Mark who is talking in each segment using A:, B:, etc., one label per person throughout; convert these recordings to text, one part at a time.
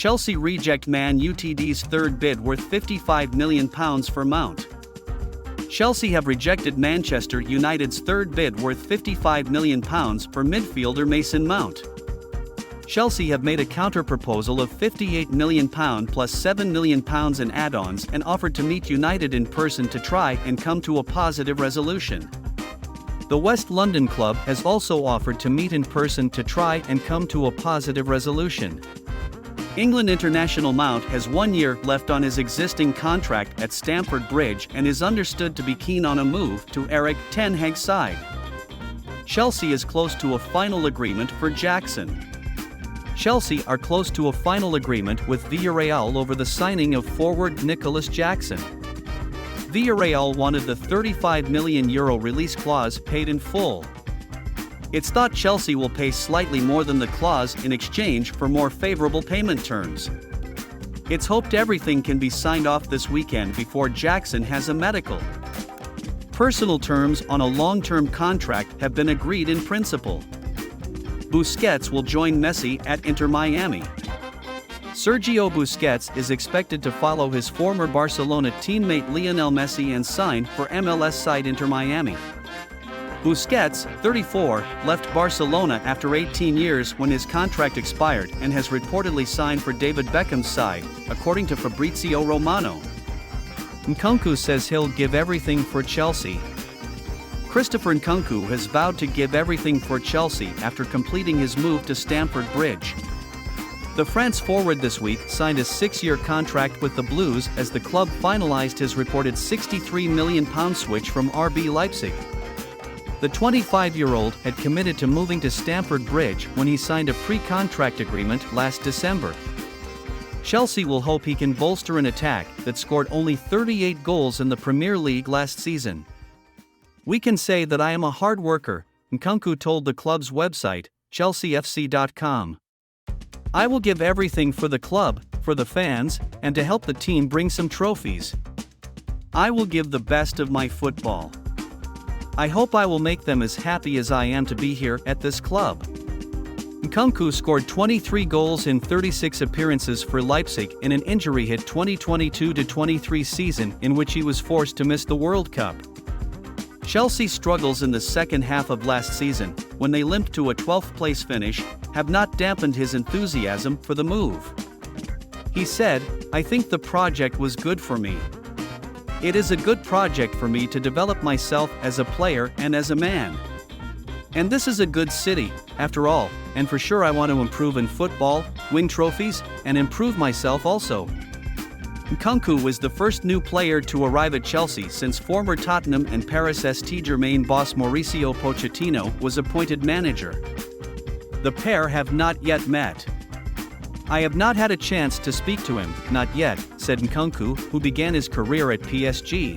A: Chelsea reject Man Utd's third bid worth £55 million for Mount. Chelsea have rejected Manchester United's third bid worth £55 million for midfielder Mason Mount. Chelsea have made a counter-proposal of £58 million plus £7 million in add-ons and offered to meet United in person to try and come to a positive resolution. The West London club has also offered to meet in person to try and come to a positive resolution. England international Mount has 1 year left on his existing contract at Stamford Bridge and is understood to be keen on a move to Erik ten Hag's side. Chelsea is close to a final agreement for Jackson. Chelsea are close to a final agreement with Villarreal over the signing of forward Nicholas Jackson. Villarreal wanted the €35 million release clause paid in full. It's thought Chelsea will pay slightly more than the clause in exchange for more favorable payment terms. It's hoped everything can be signed off this weekend before Jackson has a medical. Personal terms on a long-term contract have been agreed in principle. Busquets will join Messi at Inter Miami. Sergio Busquets is expected to follow his former Barcelona teammate Lionel Messi and sign for MLS side Inter Miami. Busquets, 34, left Barcelona after 18 years when his contract expired and has reportedly signed for David Beckham's side, according to Fabrizio Romano. Nkunku says he'll give everything for Chelsea. Christopher Nkunku has vowed to give everything for Chelsea after completing his move to Stamford Bridge. The France forward this week signed a 6-year contract with the Blues as the club finalized his reported £63 million switch from RB Leipzig. The 25-year-old had committed to moving to Stamford Bridge when he signed a pre-contract agreement last December. Chelsea will hope he can bolster an attack that scored only 38 goals in the Premier League last season. "We can say that I am a hard worker," Nkunku told the club's website, chelseafc.com. "I will give everything for the club, for the fans, and to help the team bring some trophies. I will give the best of my football. I hope I will make them as happy as I am to be here at this club." Nkunku scored 23 goals in 36 appearances for Leipzig in an injury-hit 2022-23 season in which he was forced to miss the World Cup. Chelsea's struggles in the second half of last season, when they limped to a 12th-place finish, have not dampened his enthusiasm for the move. He said, "I think the project was good for me. It is a good project for me to develop myself as a player and as a man. And this is a good city, after all, and for sure I want to improve in football, win trophies, and improve myself also." Nkunku was the first new player to arrive at Chelsea since former Tottenham and Paris Saint-Germain boss Mauricio Pochettino was appointed manager. The pair have not yet met. "I have not had a chance to speak to him, not yet," said Nkunku, who began his career at PSG.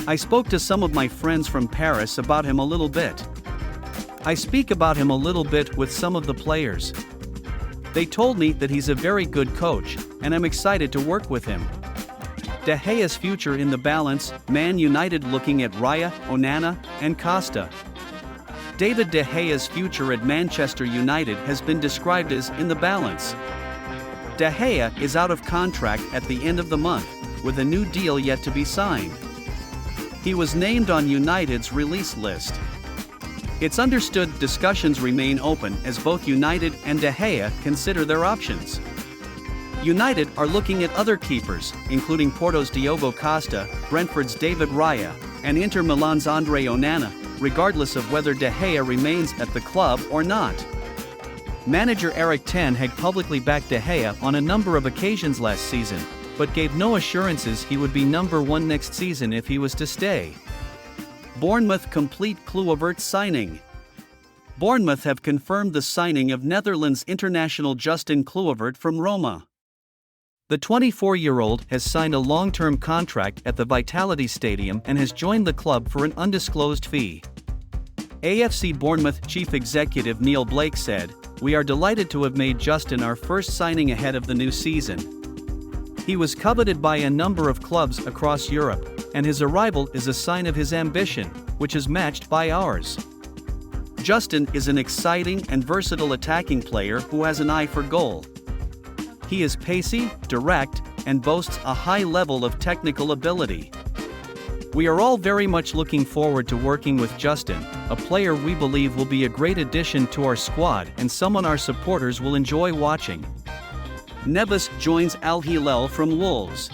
A: "I spoke to some of my friends from Paris about him a little bit. I speak about him a little bit with some of the players. They told me that he's a very good coach, and I'm excited to work with him." De Gea's future in the balance, Man United looking at Raya, Onana, and Costa. David De Gea's future at Manchester United has been described as in the balance. De Gea is out of contract at the end of the month, with a new deal yet to be signed. He was named on United's release list. It's understood discussions remain open as both United and De Gea consider their options. United are looking at other keepers, including Porto's Diogo Costa, Brentford's David Raya, and Inter Milan's Andre Onana, regardless of whether De Gea remains at the club or not. Manager Erik ten Hag publicly backed De Gea on a number of occasions last season, but gave no assurances he would be number one next season if he was to stay. Bournemouth complete Kluivert signing. Bournemouth have confirmed the signing of Netherlands international Justin Kluivert from Roma. The 24-year-old has signed a long-term contract at the Vitality Stadium and has joined the club for an undisclosed fee. AFC Bournemouth chief executive Neil Blake said, "We are delighted to have made Justin our first signing ahead of the new season. He was coveted by a number of clubs across Europe, and his arrival is a sign of his ambition, which is matched by ours. Justin is an exciting and versatile attacking player who has an eye for goal. He is pacey, direct, and boasts a high level of technical ability. We are all very much looking forward to working with Justin, a player we believe will be a great addition to our squad and someone our supporters will enjoy watching. Neves joins Al Hilal from Wolves.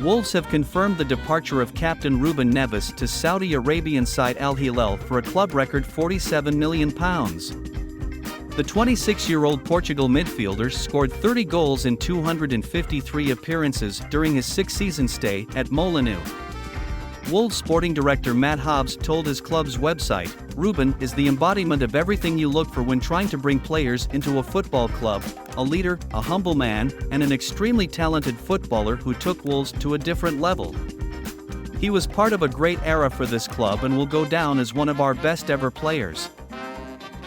A: Wolves have confirmed the departure of captain Ruben Neves to Saudi Arabian side Al Hilal for a club record £47 million. The 26-year-old Portugal midfielder scored 30 goals in 253 appearances during his six-season stay at Molineux. Wolves sporting director Matt Hobbs told his club's website, "Ruben is the embodiment of everything you look for when trying to bring players into a football club, a leader, a humble man, and an extremely talented footballer who took Wolves to a different level. He was part of a great era for this club and will go down as one of our best ever players.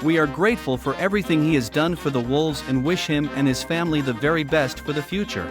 A: We are grateful for everything he has done for the Wolves and wish him and his family the very best for the future."